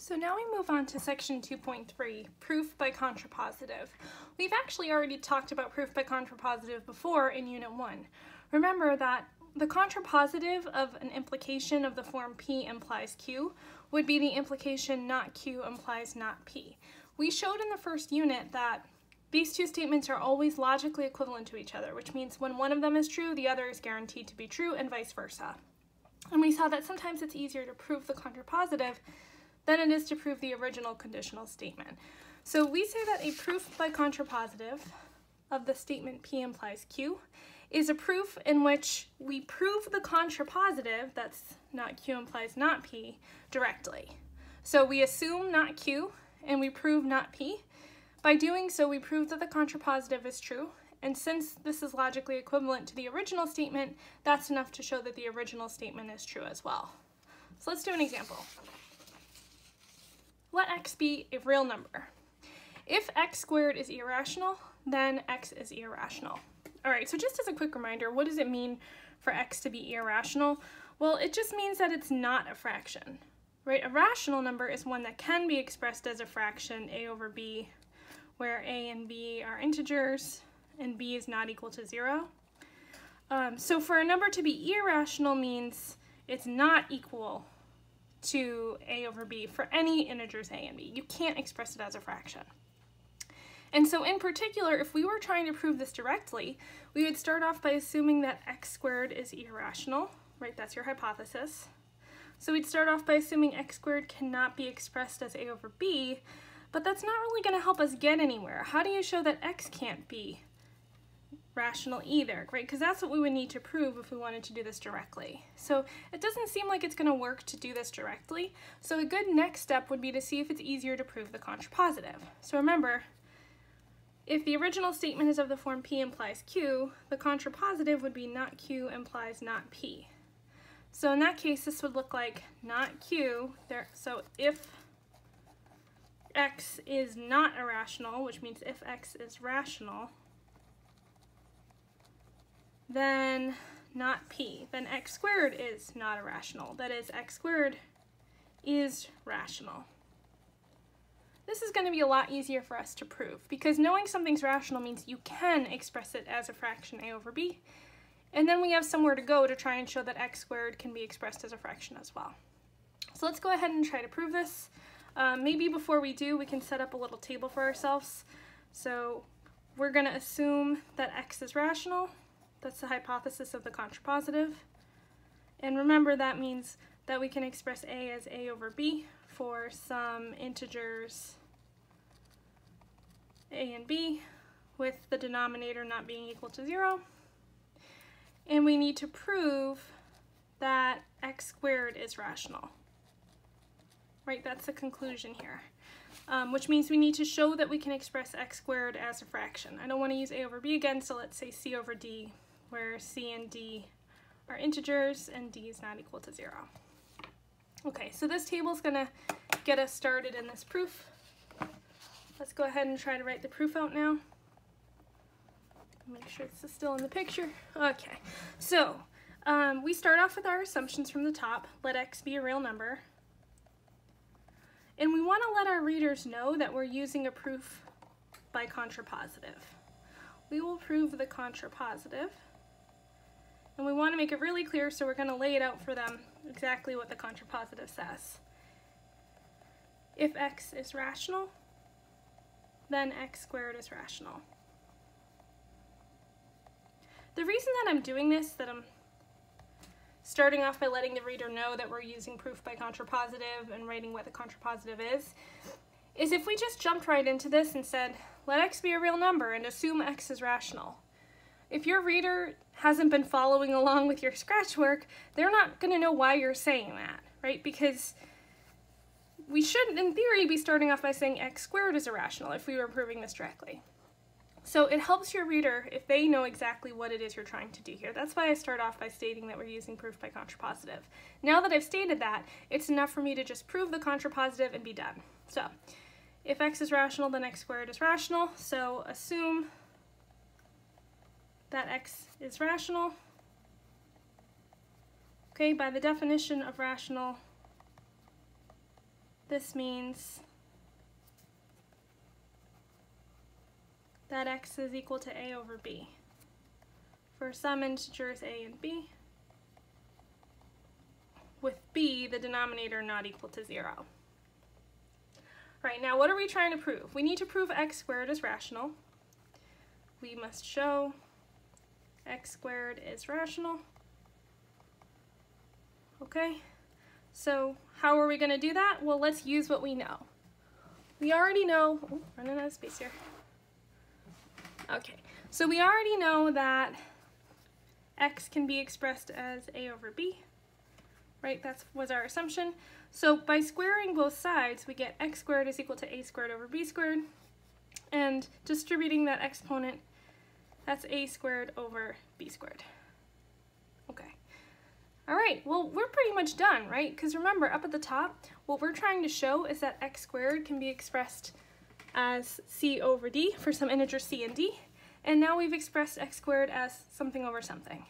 So now we move on to section 2.3, proof by contrapositive. We've actually already talked about proof by contrapositive before in Unit 1. Remember that the contrapositive of an implication of the form P implies Q would be the implication not Q implies not P. We showed in the first unit that these two statements are always logically equivalent to each other, which means when one of them is true, the other is guaranteed to be true, and vice versa. And we saw that sometimes it's easier to prove the contrapositive than it is to prove the original conditional statement. So we say that a proof by contrapositive of the statement P implies Q is a proof in which we prove the contrapositive, that's not Q implies not P, directly. So we assume not Q and we prove not P. By doing so, we prove that the contrapositive is true, and since this is logically equivalent to the original statement, that's enough to show that the original statement is true as well. So let's do an example. Let x be a real number. If x squared is irrational, then x is irrational. All right, so just as a quick reminder, what does it mean for x to be irrational? Well, it just means that it's not a fraction, right? A rational number is one that can be expressed as a fraction, a over b, where a and b are integers and b is not equal to 0. So for a number to be irrational means it's not equal to a over b for any integers a and b. You can't express it as a fraction. And so in particular, if we were trying to prove this directly, we would start off by assuming that x squared is irrational, right? That's your hypothesis. So we'd start off by assuming x squared cannot be expressed as a over b, but that's not really going to help us get anywhere. How do you show that x can't be rational either, right? Because that's what we would need to prove if we wanted to do this directly. So it doesn't seem like it's going to work to do this directly. So a good next step would be to see if it's easier to prove the contrapositive. So remember, if the original statement is of the form P implies Q, the contrapositive would be not Q implies not P. So in that case, this would look like not Q. So if x is not irrational, which means if x is rational, then not P. Then x squared is not irrational. That is, x squared is rational. This is going to be a lot easier for us to prove because knowing something's rational means you can express it as a fraction a over b, and then we have somewhere to go to try and show that x squared can be expressed as a fraction as well. So let's go ahead and try to prove this. Maybe before we do, we can set up a little table for ourselves. So we're going to assume that x is rational. That's the hypothesis of the contrapositive. And remember, that means that we can express a as a over b for some integers a and b, with the denominator not being equal to 0. And we need to prove that x squared is rational. Right, that's the conclusion here. Which means we need to show that we can express x squared as a fraction. I don't want to use a over b again, so let's say c over d, where c and d are integers and d is not equal to 0. Okay, so this table is going to get us started in this proof. Let's go ahead and try to write the proof out now. Make sure this is still in the picture. Okay, so we start off with our assumptions from the top. Let x be a real number. And we want to let our readers know that we're using a proof by contrapositive. We will prove the contrapositive. And we want to make it really clear, so we're going to lay it out for them exactly what the contrapositive says. If x is rational, then x squared is rational. The reason that I'm doing this, that I'm starting off by letting the reader know that we're using proof by contrapositive and writing what the contrapositive is if we just jumped right into this and said, let x be a real number and assume x is rational. If your reader hasn't been following along with your scratch work, they're not going to know why you're saying that, right? Because we should, in theory, be starting off by saying x squared is irrational if we were proving this directly. So it helps your reader if they know exactly what it is you're trying to do here. That's why I start off by stating that we're using proof by contrapositive. Now that I've stated that, it's enough for me to just prove the contrapositive and be done. So if x is rational, then x squared is rational. So assume that x is rational. Okay, by the definition of rational, this means that x is equal to a over b for some integers a and b, with b, the denominator, not equal to 0. Right, now what are we trying to prove? We need to prove x squared is rational. We must show x squared is rational. Okay, so how are we going to do that? Well, let's use what we know. We already know, oh, running out of space here. Okay, so we already know that x can be expressed as a over b, right? That was our assumption. So by squaring both sides, we get x squared is equal to a squared over b squared, and distributing that exponent, that's a squared over b squared. Okay. All right, well, we're pretty much done, right? Because remember, up at the top, what we're trying to show is that x squared can be expressed as c over d for some integer c and d, and now we've expressed x squared as something over something.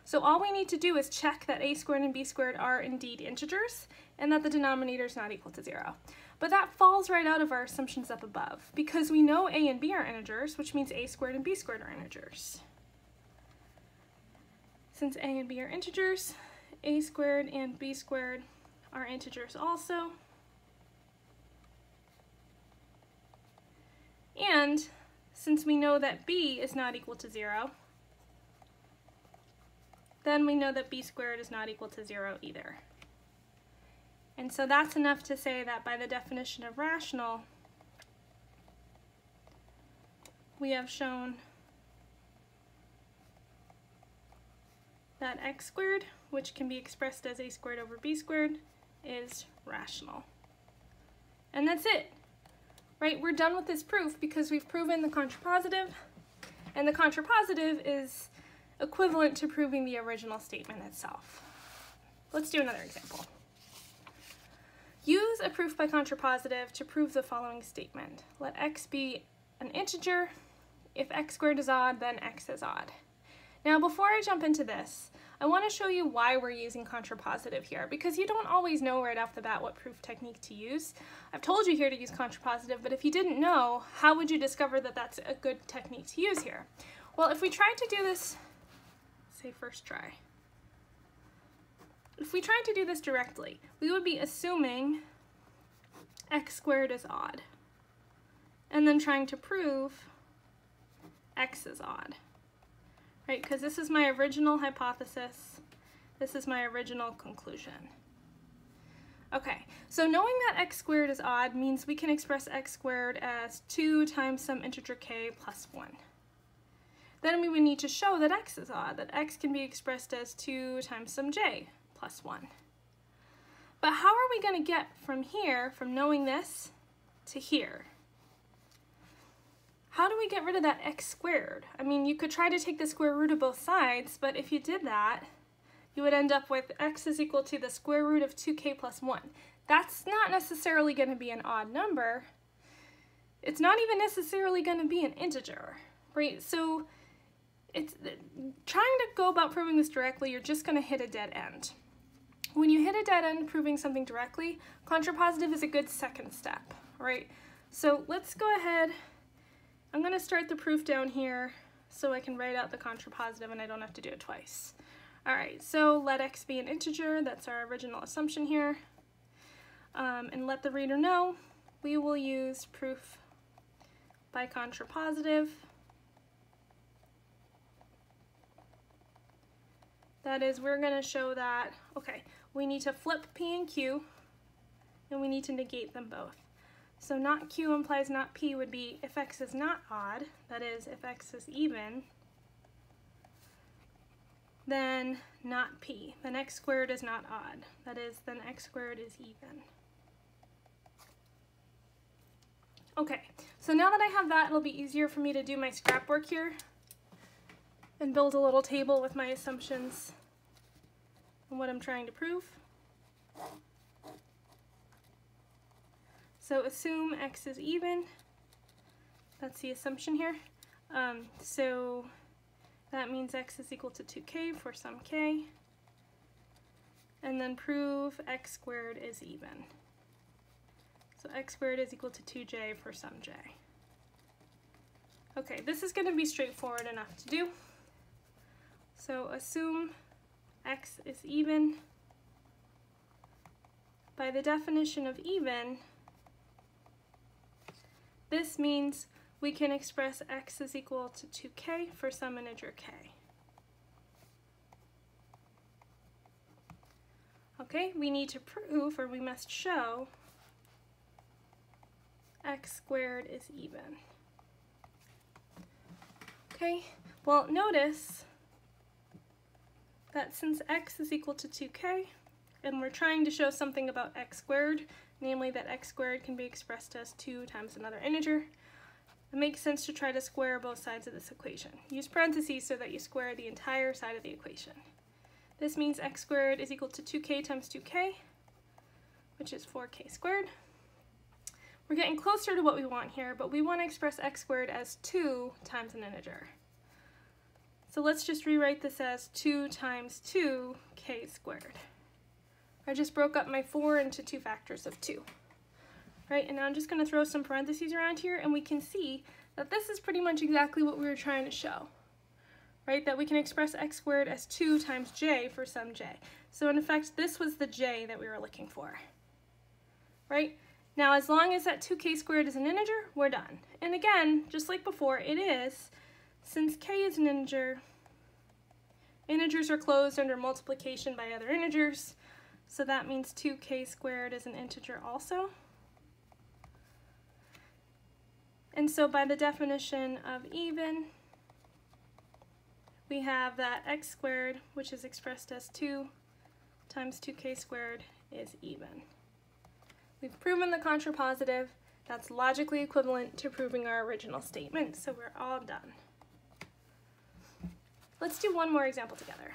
So all we need to do is check that a squared and b squared are indeed integers, and that the denominator is not equal to 0. But that falls right out of our assumptions up above, because we know a and b are integers, which means a squared and b squared are integers. Since a and b are integers, a squared and b squared are integers also. And since we know that b is not equal to 0, then we know that b squared is not equal to 0 either. And so that's enough to say that by the definition of rational, we have shown that x squared, which can be expressed as a squared over b squared, is rational. And that's it. Right, we're done with this proof because we've proven the contrapositive, and the contrapositive is equivalent to proving the original statement itself. Let's do another example. Use a proof by contrapositive to prove the following statement. Let x be an integer. If x squared is odd, then x is odd. Now, before I jump into this, I want to show you why we're using contrapositive here, because you don't always know right off the bat what proof technique to use. I've told you here to use contrapositive, but if you didn't know, how would you discover that that's a good technique to use here? Well, if we tried to do this, say first try. If we tried to do this directly, we would be assuming x squared is odd, and then trying to prove x is odd. Right, because this is my original hypothesis, this is my original conclusion. Okay, so knowing that x squared is odd means we can express x squared as 2 times some integer k plus 1. Then we would need to show that x is odd, that x can be expressed as 2 times some j plus 1. But how are we going to get from here, from knowing this, to here? How do we get rid of that x squared? I mean, you could try to take the square root of both sides, but if you did that, you would end up with x is equal to the square root of 2k plus 1. That's not necessarily going to be an odd number. It's not even necessarily going to be an integer, right? So it's trying to go about proving this directly, you're just going to hit a dead end. When you hit a dead end proving something directly, contrapositive is a good second step, right? So let's go ahead. I'm going to start the proof down here so I can write out the contrapositive and I don't have to do it twice. Alright, so let x be an integer, that's our original assumption here. And let the reader know we will use proof by contrapositive. That is, we're going to show that, okay, we need to flip p and q, and we need to negate them both. So not q implies not p would be if x is not odd, that is, if x is even, then not p. Then x squared is not odd, that is, then x squared is even. Okay, so now that I have that, it'll be easier for me to do my scrap work here and build a little table with my assumptions and what I'm trying to prove. So assume x is even, that's the assumption here. So that means x is equal to 2k for some k, and then prove x squared is even. So x squared is equal to 2j for some j. Okay, this is going to be straightforward enough to do. So assume x is even. By the definition of even, this means we can express x is equal to 2k for some integer k. Okay, we need to prove, or we must show, x squared is even. Okay, well notice that since x is equal to 2k, and we're trying to show something about x squared, namely that x squared can be expressed as 2 times another integer, it makes sense to try to square both sides of this equation. Use parentheses so that you square the entire side of the equation. This means x squared is equal to 2k times 2k, which is 4k squared. We're getting closer to what we want here, but we want to express x squared as 2 times an integer. So let's just rewrite this as 2 times 2k squared. I just broke up my 4 into 2 factors of 2. Right, and now I'm just going to throw some parentheses around here, and we can see that this is pretty much exactly what we were trying to show. Right, that we can express x squared as 2 times j for some j. So in effect, this was the j that we were looking for. Right, now as long as that 2k squared is an integer, we're done. And again, just like before, it is, since k is an integer, integers are closed under multiplication by other integers. So that means 2k squared is an integer also. And so by the definition of even, we have that x squared, which is expressed as 2 times 2k squared, is even. We've proven the contrapositive. That's logically equivalent to proving our original statement, so we're all done. Let's do one more example together.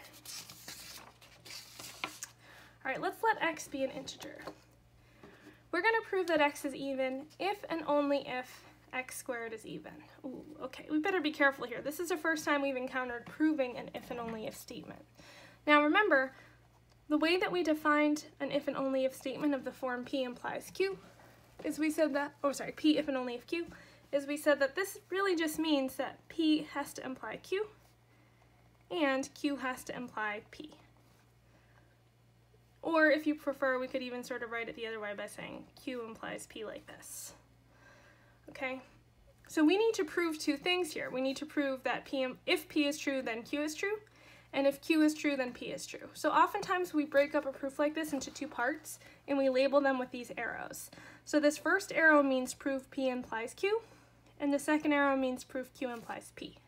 All right, let's let x be an integer. We're going to prove that x is even if and only if x squared is even. Ooh, okay, we better be careful here. This is the first time we've encountered proving an if and only if statement. Now remember, the way that we defined an if and only if statement of the form P implies Q is we said that, P if and only if Q, is we said that this really just means that P has to imply Q and Q has to imply P. Or if you prefer, we could even sort of write it the other way by saying Q implies P like this. Okay, so we need to prove two things here. We need to prove that if P is true, then Q is true, and if Q is true, then P is true. So oftentimes we break up a proof like this into 2 parts, and we label them with these arrows. So this first arrow means prove P implies Q, and the second arrow means prove Q implies P.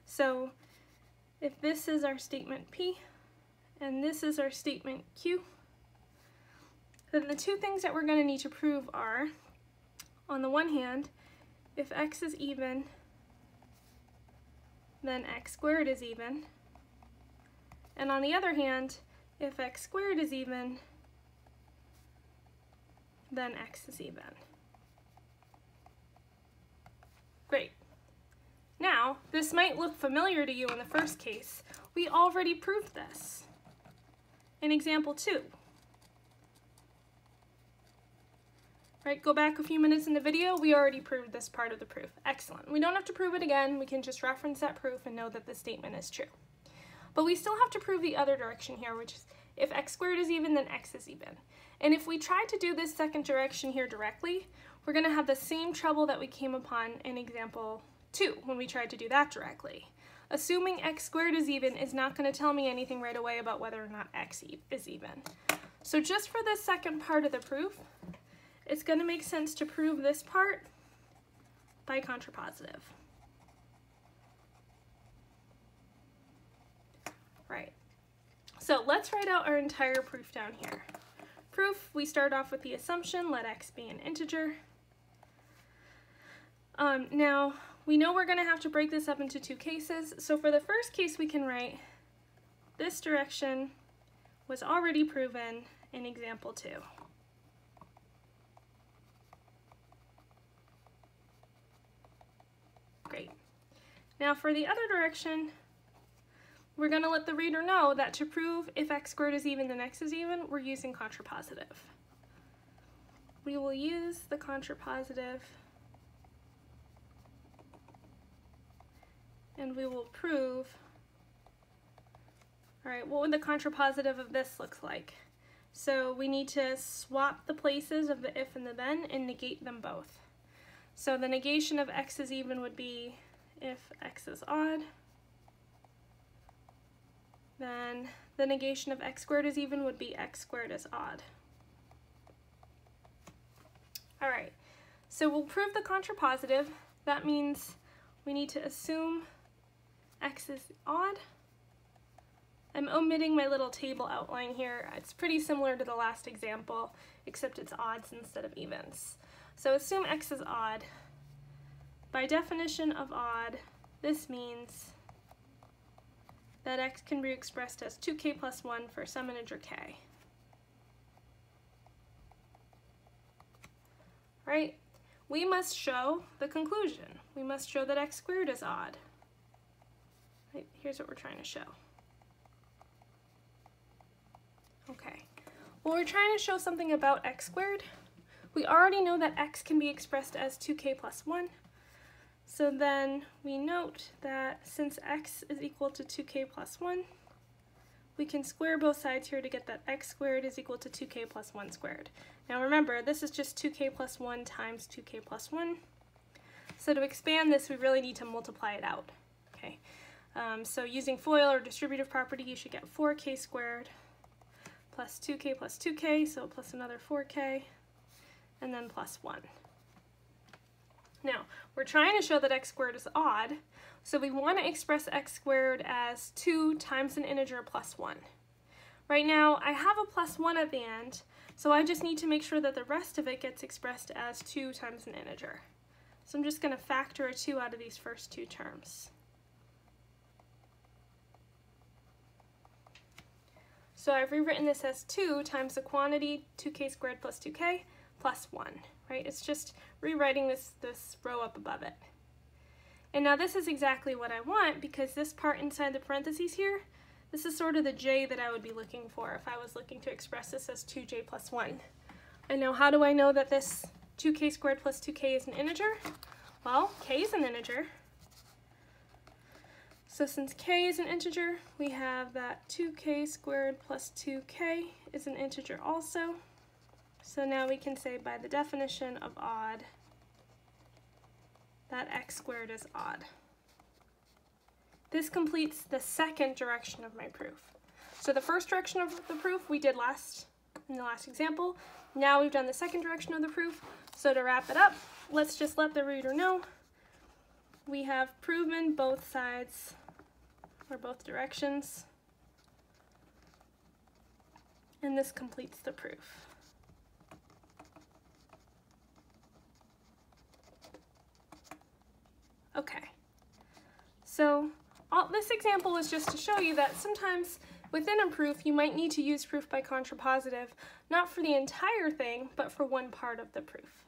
So if this is our statement P, and this is our statement Q, then the 2 things that we're going to need to prove are, on the one hand, if x is even, then x squared is even. And on the other hand, if x squared is even, then x is even. Great. Now, this might look familiar to you in the first case. We already proved this in example 2. Right, go back a few minutes in the video, we already proved this part of the proof. Excellent. We don't have to prove it again, we can just reference that proof and know that the statement is true. But we still have to prove the other direction here, which is if x squared is even, then x is even. And if we try to do this second direction here directly, we're going to have the same trouble that we came upon in example 2 when we tried to do that directly. Assuming x squared is even is not going to tell me anything right away about whether or not x is even. So just for this second part of the proof, it's going to make sense to prove this part by contrapositive. Right. So let's write out our entire proof down here. Proof, we start off with the assumption, let x be an integer. Now, we know we're going to have to break this up into 2 cases. So for the first case, we can write this direction was already proven in example 2. Great. Now for the other direction, we're going to let the reader know that to prove if x squared is even, then x is even, we're using contrapositive. we will use the contrapositive and we will prove, all right, what would the contrapositive of this look like? So we need to swap the places of the if and the then and negate them both. So the negation of x is even would be if x is odd. Then the negation of x squared is even would be x squared is odd. All right, so we'll prove the contrapositive. That means we need to assume x is odd. I'm omitting my little table outline here. It's pretty similar to the last example, except it's odds instead of evens. So assume x is odd. By definition of odd, this means that x can be expressed as 2k plus 1 for some integer k. Right? We must show the conclusion. We must show that x squared is odd. Right? Here's what we're trying to show. Okay. Well, we're trying to show something about x squared. We already know that x can be expressed as 2k plus 1. So then we note that since x is equal to 2k plus 1, we can square both sides here to get that x squared is equal to 2k plus 1 squared. Now remember, this is just 2k plus 1 times 2k plus 1. So to expand this, we really need to multiply it out. Okay. So using FOIL or distributive property, you should get 4k squared plus 2k, so plus another 4k, and then plus 1. Now, we're trying to show that x squared is odd, so we want to express x squared as 2 times an integer plus 1. Right now, I have a plus 1 at the end, so I just need to make sure that the rest of it gets expressed as 2 times an integer. So I'm just going to factor a 2 out of these first two terms. So I've rewritten this as 2 times the quantity 2k squared plus 2k plus 1, right? It's just rewriting this row up above it. And now this is exactly what I want, because this part inside the parentheses here, this is sort of the j that I would be looking for if I was looking to express this as 2j plus 1. And now how do I know that this 2k squared plus 2k is an integer? Well, k is an integer. So since k is an integer, we have that 2k squared plus 2k is an integer also. So now we can say by the definition of odd that x squared is odd. This completes the second direction of my proof. So the first direction of the proof we did in the last example. Now we've done the second direction of the proof. So to wrap it up, let's just let the reader know we have proven both sides or both directions, and this completes the proof. Okay, so this example was just to show you that sometimes within a proof you might need to use proof by contrapositive, not for the entire thing, but for one part of the proof.